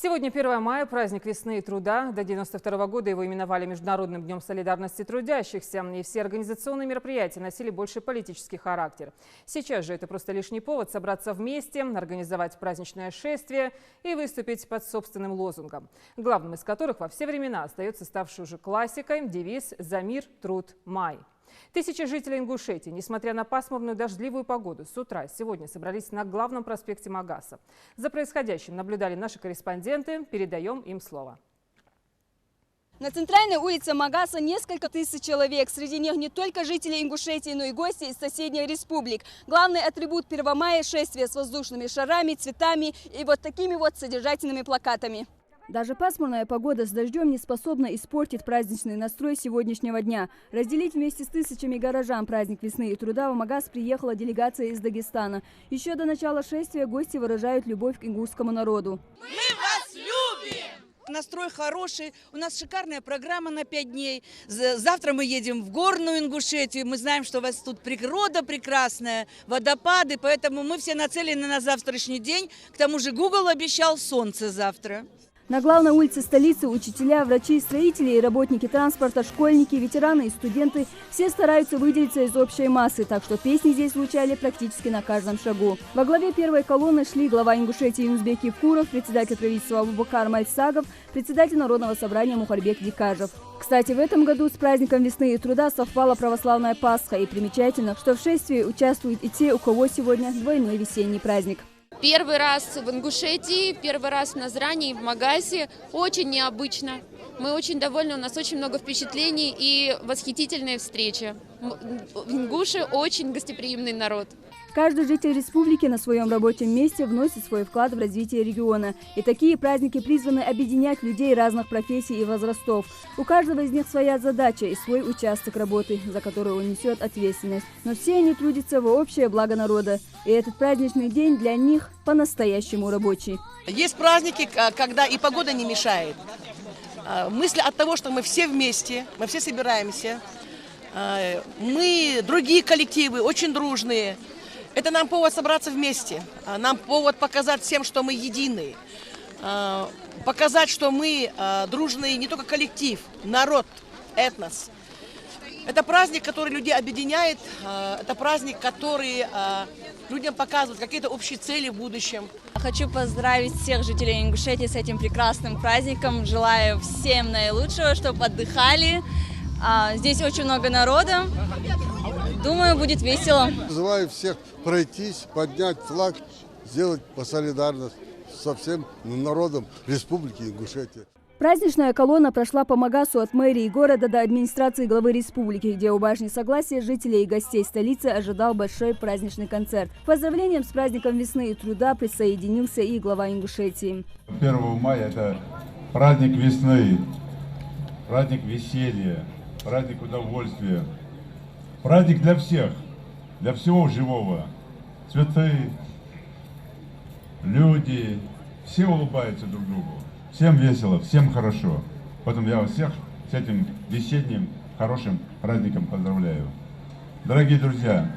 Сегодня 1 мая, праздник весны и труда. До 1992 года его именовали Международным днем солидарности трудящихся. И все организационные мероприятия носили больше политический характер. Сейчас же это просто лишний повод собраться вместе, организовать праздничное шествие и выступить под собственным лозунгом. Главным из которых во все времена остается ставший уже классикой девиз «За мир, труд, май». Тысячи жителей Ингушетии, несмотря на пасмурную дождливую погоду, с утра сегодня собрались на главном проспекте Магаса. За происходящим наблюдали наши корреспонденты. Передаем им слово. На центральной улице Магаса несколько тысяч человек. Среди них не только жители Ингушетии, но и гости из соседних республик. Главный атрибут 1 мая – шествие с воздушными шарами, цветами и вот такими вот содержательными плакатами. Даже пасмурная погода с дождем не способна испортить праздничный настрой сегодняшнего дня. Разделить вместе с тысячами горожан праздник весны и труда в Магас приехала делегация из Дагестана. Еще до начала шествия гости выражают любовь к ингушскому народу. Мы вас любим! Настрой хороший, у нас шикарная программа на 5 дней. Завтра мы едем в горную Ингушетию. Мы знаем, что у вас тут природа прекрасная, водопады, поэтому мы все нацелены на завтрашний день. К тому же Google обещал солнце завтра. На главной улице столицы учителя, врачи, строители и работники транспорта, школьники, ветераны и студенты – все стараются выделиться из общей массы, так что песни здесь звучали практически на каждом шагу. Во главе первой колонны шли глава Ингушетии Юнусбек Евкуров, председатель правительства Абубакар Мальсагов, председатель Народного собрания Мухарбек Дикажев. Кстати, в этом году с праздником весны и труда совпала православная Пасха, и примечательно, что в шествии участвуют и те, у кого сегодня двойной весенний праздник. Первый раз в Ингушетии, первый раз в Назране и в Магасе. Очень необычно. Мы очень довольны, у нас очень много впечатлений и восхитительные встречи. Ингуши очень гостеприимный народ. Каждый житель республики на своем рабочем месте вносит свой вклад в развитие региона. И такие праздники призваны объединять людей разных профессий и возрастов. У каждого из них своя задача и свой участок работы, за который он несет ответственность. Но все они трудятся во общее благо народа. И этот праздничный день для них по-настоящему рабочий. Есть праздники, когда и погода не мешает. Мысль от того, что мы все вместе, мы все собираемся. Мы, другие коллективы, очень дружные. Это нам повод собраться вместе, нам повод показать всем, что мы едины, показать, что мы дружный не только коллектив, народ, этнос. Это праздник, который людей объединяет, это праздник, который людям показывает какие-то общие цели в будущем. Хочу поздравить всех жителей Ингушетии с этим прекрасным праздником. Желаю всем наилучшего, чтобы отдыхали. Здесь очень много народа. Думаю, будет весело. Призываю всех пройтись, поднять флаг, сделать по солидарности со всем народом Республики Ингушетия. Праздничная колонна прошла по Магасу от мэрии города до администрации главы республики, где у башни Согласия жителей и гостей столицы ожидал большой праздничный концерт. К поздравлениям с праздником весны и труда присоединился и глава Ингушетии. 1 мая – это праздник весны, праздник веселья, праздник удовольствия. Праздник для всех, для всего живого. Цветы, люди, все улыбаются друг другу. Всем весело, всем хорошо. Поэтому я вас всех с этим весенним хорошим праздником поздравляю. Дорогие друзья,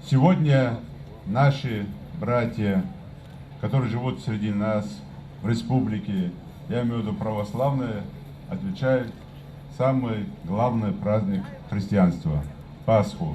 сегодня наши братья, которые живут среди нас в республике, я имею в виду православные, отвечают самый главный праздник христианства – Пасху.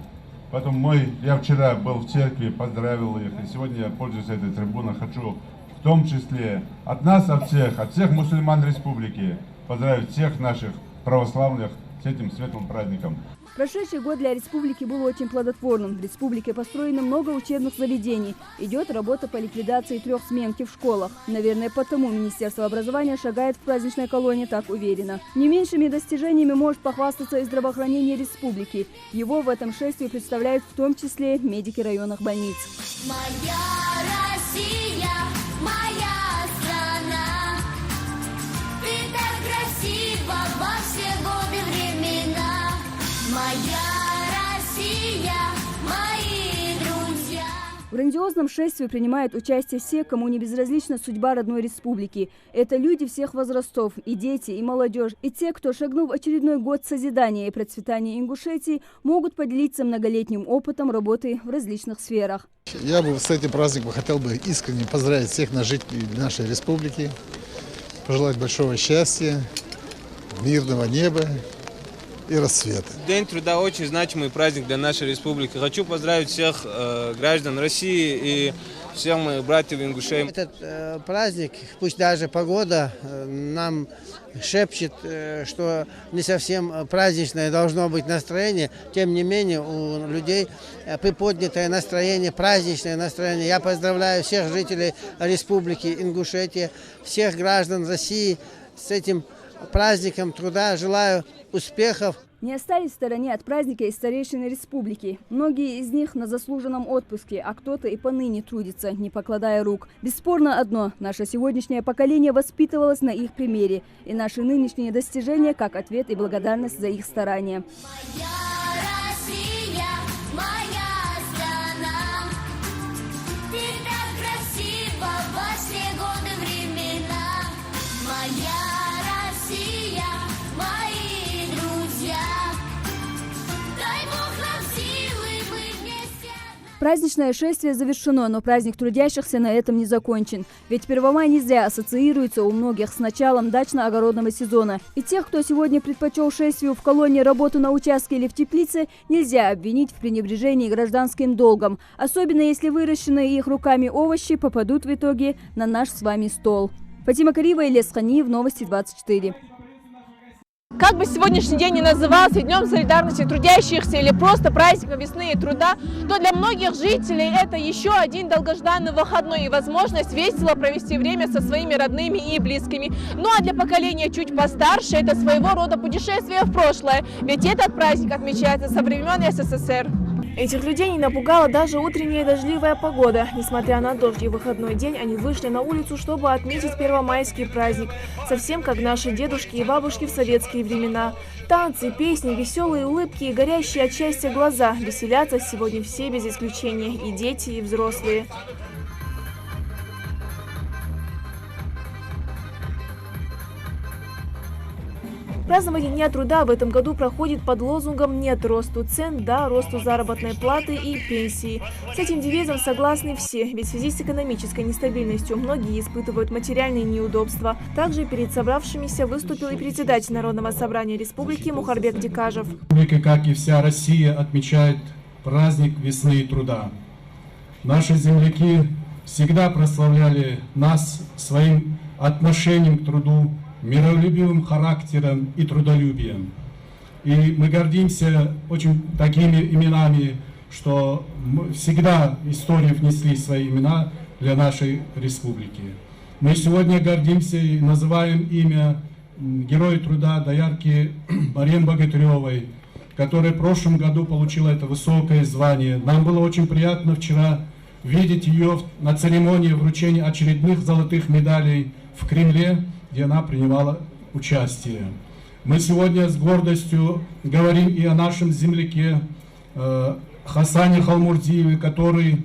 Поэтому я вчера был в церкви, поздравил их, и сегодня я, пользуюсь этой трибуной, хочу в том числе от нас, от всех мусульман республики поздравить всех наших православных с этим светлым праздником. Прошедший год для республики был очень плодотворным. В республике построено много учебных заведений. Идет работа по ликвидации 3 сменки в школах. Наверное, потому Министерство образования шагает в праздничной колонне так уверенно. Не меньшими достижениями может похвастаться и здравоохранение республики. Его в этом шествии представляют в том числе медики районных больниц. Моя Россия, моя страна, ты так красива во все годы времена. Моя Россия, мои друзья. В грандиозном шествии принимают участие все, кому не безразлична судьба родной республики. Это люди всех возрастов, и дети, и молодежь, и те, кто, шагнув очередной год созидания и процветания Ингушетии, могут поделиться многолетним опытом работы в различных сферах. Я бы с этим праздником хотел бы искренне поздравить всех жителей нашей республики, пожелать большого счастья, мирного неба и расцвета. День труда очень значимый праздник для нашей республики. Хочу поздравить всех граждан России и всех моих братьев ингушей. Этот праздник, пусть даже погода нам шепчет, что не совсем праздничное должно быть настроение, тем не менее у людей приподнятое настроение, праздничное настроение. Я поздравляю всех жителей республики Ингушетия, всех граждан России с этим праздником труда. Желаю успехов. Не остались в стороне от праздника и старейшины республики. Многие из них на заслуженном отпуске, а кто-то и поныне трудится, не покладая рук. Бесспорно одно – наше сегодняшнее поколение воспитывалось на их примере. И наши нынешние достижения как ответ и благодарность за их старания. Моя Россия, моя страна, ты так красива во все годы времена. Моя Россия, мои друзья, дай Бог нам силы, мы вместе. Праздничное шествие завершено, но праздник трудящихся на этом не закончен. Ведь Первомай не зря ассоциируется у многих с началом дачно-огородного сезона. И тех, кто сегодня предпочел шествию в колонии работу на участке или в теплице, нельзя обвинить в пренебрежении гражданским долгом. Особенно если выращенные их руками овощи попадут в итоге на наш с вами стол. Фатима Кариева, Ильяс Ханиев, Новости 24. Как бы сегодняшний день ни назывался Днем солидарности трудящихся или просто праздником весны и труда, то для многих жителей это еще один долгожданный выходной и возможность весело провести время со своими родными и близкими. Ну а для поколения чуть постарше это своего рода путешествие в прошлое, ведь этот праздник отмечается со времен СССР. Этих людей не напугала даже утренняя дождливая погода. Несмотря на дождь и выходной день, они вышли на улицу, чтобы отметить первомайский праздник. Совсем как наши дедушки и бабушки в советские времена. Танцы, песни, веселые улыбки и горящие от счастья глаза. Веселятся сегодня все без исключения, и дети, и взрослые. Празднование Дня труда в этом году проходит под лозунгом «Нет росту цен, да росту заработной платы и пенсии». С этим девизом согласны все, ведь в связи с экономической нестабильностью многие испытывают материальные неудобства. Также перед собравшимися выступил и председатель Народного собрания Республики Мухарбек Дикажев. Республика, как и вся Россия, отмечает праздник весны и труда. Наши земляки всегда прославляли нас своим отношением к труду, миролюбивым характером и трудолюбием. И мы гордимся очень такими именами, что всегда истории внесли свои имена для нашей республики. Мы сегодня гордимся и называем имя Героя труда доярки Марьям Богатыревой, которая в прошлом году получила это высокое звание. Нам было очень приятно вчера видеть ее на церемонии вручения очередных золотых медалей в Кремле, где она принимала участие. Мы сегодня с гордостью говорим и о нашем земляке Хасане Халмурзиеве, который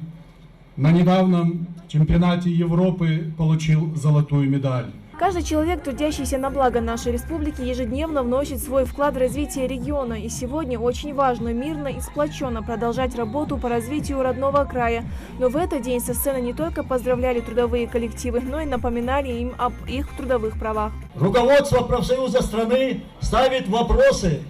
на недавнем чемпионате Европы получил золотую медаль. Каждый человек, трудящийся на благо нашей республики, ежедневно вносит свой вклад в развитие региона. И сегодня очень важно мирно и сплоченно продолжать работу по развитию родного края. Но в этот день со сцены не только поздравляли трудовые коллективы, но и напоминали им об их трудовых правах. Руководство профсоюза страны ставит вопросы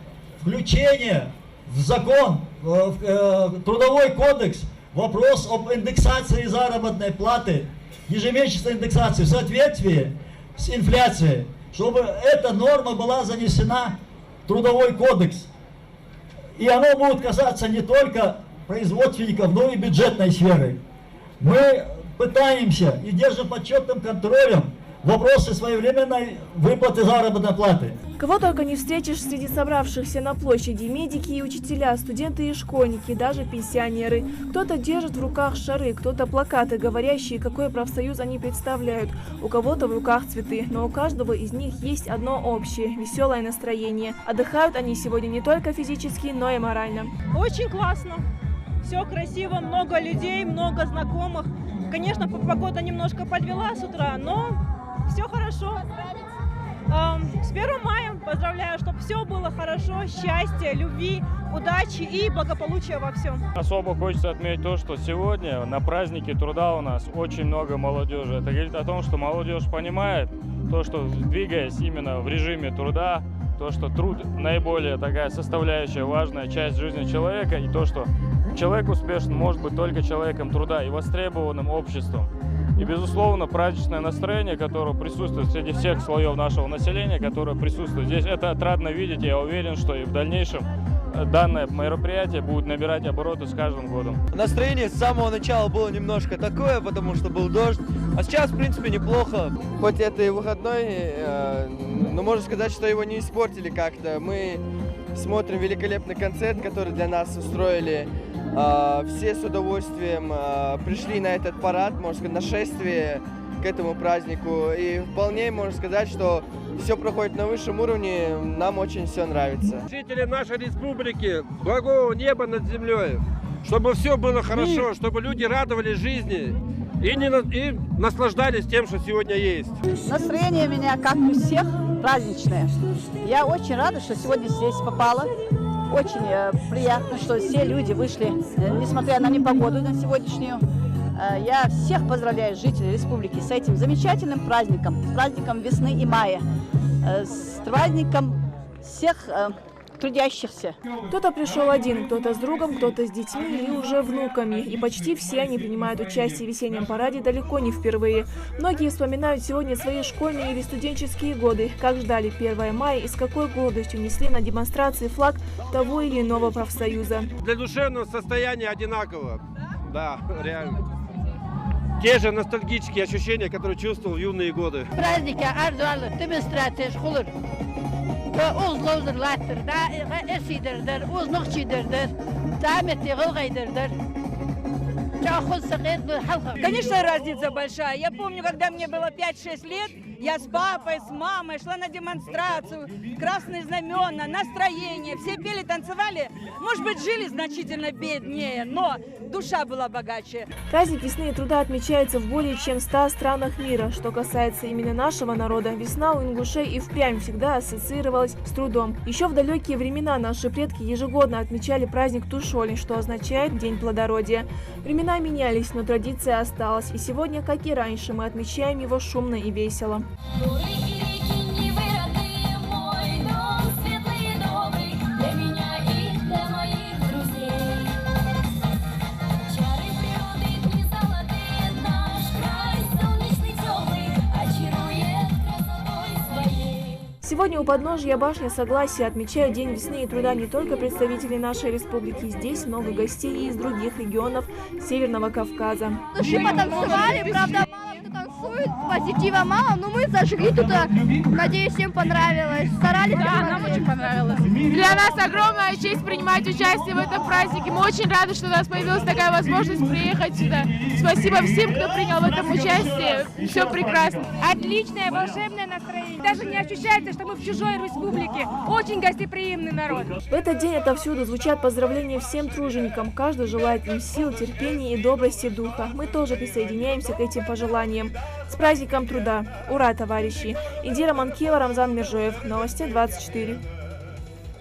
включения в закон, в трудовой кодекс, вопрос об индексации заработной платы, ежемесячной индексации в соответствии с инфляцией, чтобы эта норма была занесена в Трудовой кодекс. И оно будет касаться не только производственников, но и бюджетной сферы. Мы пытаемся и держим под четким контролем вопросы своевременной выплаты заработной платы. Кого только не встретишь среди собравшихся на площади: медики и учителя, студенты и школьники, даже пенсионеры. Кто-то держит в руках шары, кто-то плакаты, говорящие, какой профсоюз они представляют. У кого-то в руках цветы, но у каждого из них есть одно общее – веселое настроение. Отдыхают они сегодня не только физически, но и морально. Очень классно. все красиво, много людей, много знакомых. Конечно, погода немножко подвела с утра, но все хорошо. С 1 мая поздравляю, чтобы все было хорошо, счастья, любви, удачи и благополучия во всем. Особо хочется отметить то, что сегодня на празднике труда у нас очень много молодежи. Это говорит о том, что молодежь понимает то, что двигаясь именно в режиме труда, то, что труд наиболее такая составляющая, важная часть жизни человека, и то, что человек успешен может быть только человеком труда и востребованным обществом. И, безусловно, праздничное настроение, которое присутствует среди всех слоев нашего населения, которое присутствует здесь, это отрадно видеть. Я уверен, что и в дальнейшем данное мероприятие будет набирать обороты с каждым годом. Настроение с самого начала было немножко такое, потому что был дождь. А сейчас, в принципе, неплохо. Хоть это и выходной, но можно сказать, что его не испортили как-то. Мы смотрим великолепный концерт, который для нас устроили. Все с удовольствием пришли на этот парад, можно сказать, на шествие к этому празднику. И вполне можно сказать, что все проходит на высшем уровне, нам очень все нравится. Жителям нашей республики благого неба над землей, чтобы все было хорошо, чтобы люди радовались жизни и наслаждались тем, что сегодня есть. Настроение у меня, как у всех, праздничное. Я очень рада, что сегодня здесь попала. Очень приятно, что все люди вышли, несмотря на непогоду на сегодняшнюю. Я всех поздравляю, жителей республики, с этим замечательным праздником, с праздником весны и мая, с праздником всех трудящихся. Кто-то пришел один, кто-то с другом, кто-то с детьми или уже внуками. И почти все они принимают участие в весеннем параде далеко не впервые. Многие вспоминают сегодня свои школьные или студенческие годы, как ждали 1 мая и с какой гордостью несли на демонстрации флаг того или иного профсоюза. Для душевного состояния одинаково. Да, реально. Те же ностальгические ощущения, которые чувствовал в юные годы. Праздники ардуалы, демонстрация, школы. Узлоузерлаттер, да, эсидердер, узнохчидердер, тамети голгайдердер. Конечно, разница большая. Я помню, когда мне было 5-6 лет, я с папой, с мамой шла на демонстрацию, красные знамена, настроение, все пели, танцевали. Может быть, жили значительно беднее, но душа была богаче. Праздник весны и труда отмечается в более чем 100 странах мира. Что касается именно нашего народа, весна у ингушей и впрямь всегда ассоциировалась с трудом. Еще в далекие времена наши предки ежегодно отмечали праздник Тушоли, что означает День плодородия. Времена менялись, но традиция осталась. И сегодня, как и раньше, мы отмечаем его шумно и весело. Сегодня у подножья башни Согласия отмечают День весны и труда не только представители нашей республики. Здесь много гостей из других регионов Северного Кавказа. Души потанцевали, правда, мало кто танцует, позитива мало, но мы зажгли тут. Надеюсь, всем понравилось. Старались. Да, нам очень понравилось. Для нас огромная честь принимать участие в этом празднике. Мы очень рады, что у нас появилась такая возможность приехать сюда. Спасибо всем, кто принял в этом участие. Все прекрасно. Отличное волшебное настроение. Даже не ощущается, что мы в чужой республике. Очень гостеприимный народ. В этот день отовсюду звучат поздравления всем труженикам. Каждый желает им сил, терпения и добрости духа. Мы тоже присоединяемся к этим пожеланиям. С праздником труда! Ура, товарищи! Индира Манкева, Рамзан Мержоев. Новости 24.